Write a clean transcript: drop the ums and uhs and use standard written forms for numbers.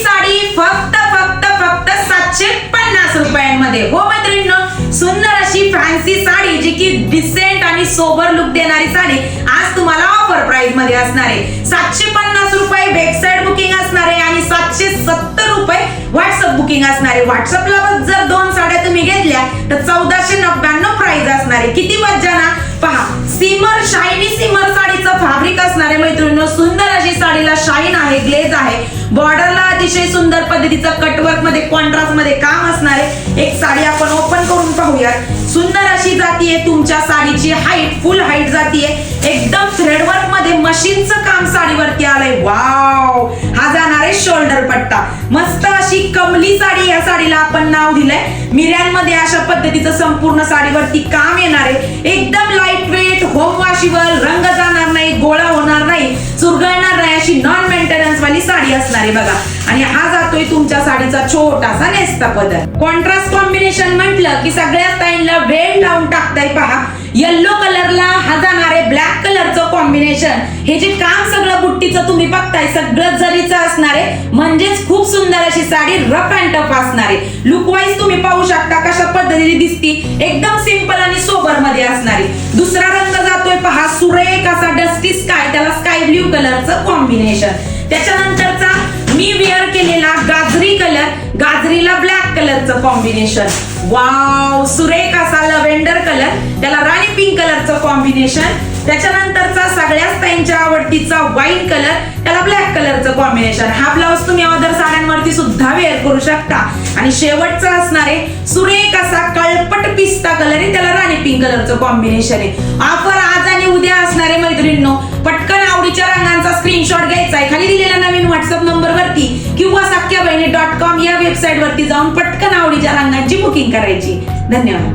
साडी फक्त फक्त फक्त 750 रुपयांमध्ये. हो मैत्रिणींनो, सुंदर अशी फॅन्सी साडी जी की डिसेंट आणि सोबर लुक देणारी साडी आज तुम्हाला ऑफर प्राइस मध्ये असणार आहे. 750 रुपये वेबसाईट बुकिंग असणार आहे आणि 770 रुपये व्हॉट्सअप बुकिंग असणार आहे. व्हॉट्सअपला जर 2 साड्या तुम्ही घेतल्या तर 1499 प्राइस असणार आहे. किती मज्जा ना. पहा, सिमर शायनी सिमर साडीचं फॅब्रिक असणार आहे मैत्रिणींनो. सुंदर अशी साडीला शाईन आहे, ग्लेज आहे. बॉर्डरला अतिशय सुंदर पद्धतीचं कटवर्क मध्ये कॉन्ट्रास्ट मध्ये काम असणार आहे. एक साडी आपण ओपन करून पाहूयात. सुंदर अशी जातीये तुमच्या साडीची हाईट, फुल हाईट जातीये. एकदम थ्रेडवर्क मध्ये मशीनचं काम साडीवरती आलंय. वाव, हा जाणार आहे शोल्डर पट्टा. मस्त अशी कमली साडी या साडीला आपण नाव दिलंय. मिऱ्यांमध्ये अशा पद्धतीचं संपूर्ण साडीवरती काम येणार आहे. एकदम लाईट वेट, होम वॉशेबल, रंग जाणार नाही, गोळा होणार नाही, चुरगळणार नाही अशी नॉन मेंटेनन्स वाली साडी असणार आहे बघा. आणि हा जातोय तुमच्या साडीचा छोटासा नेस्ता पदर. कॉन्ट्रास्ट कॉम्बिनेशन म्हटलं की सगळ्या स्टाईलला वेळ लावून टाकताय. पहा, येलो कलरला हा जाणार आहे ब्लॅक कलरचं कॉम्बिनेशन. हे जे काम सगळं बुट्टीचं तुम्ही बघताय सगळं जरीचं असणार आहे. म्हणजेच खूप सुंदर अशी साडी रफ अँड टफ असणार आहे. लुक वाईज तुम्ही पाहू शकता कशा पद्धतीने दिसती. एकदम सिंपल आणि सोबर मध्ये असणारी. दुसरा रंग जातोय पहा, सुरेख असा डस्टी स्काय, त्याला स्काय ब्ल्यू कलरचं कॉम्बिनेशन. त्याच्यानंतरचा मी वेअर केलेला गाजरी कलर, गाजरीला ब्लॅक कलरचं कॉम्बिनेशन. वाव, सुरेख असा लव्हेंडर कलर, त्याला राणी पिंक कलरचं कॉम्बिनेशन. त्याच्यानंतरचा सगळ्याच त्यांच्या आवडतीचा वाईन कलर, त्याला ब्लॅक कलरचं कॉम्बिनेशन. हा ब्लाउज तुम्ही अदर साड्यांवरती सुद्धा वेअर करू शकता. आणि शेवटचा असणार आहे सुरेख असा कळपट पिस्ता कलर आहे, त्याला राणी पिंक कलरचं कॉम्बिनेशन आहे. ऑफर आज आणि उद्या असणार आहे मैत्रिणींनो. पटकन आवडीच्या रंगांचा स्क्रीनशॉट घ्यायचा आहे. खाली दिलेल्या नवीन व्हॉट्सअप नंबर वरती किंवा sakyabahini.com या वेबसाईट वरती जाऊन पटकन आवडीच्या रंगांची बुकिंग करायची. धन्यवाद.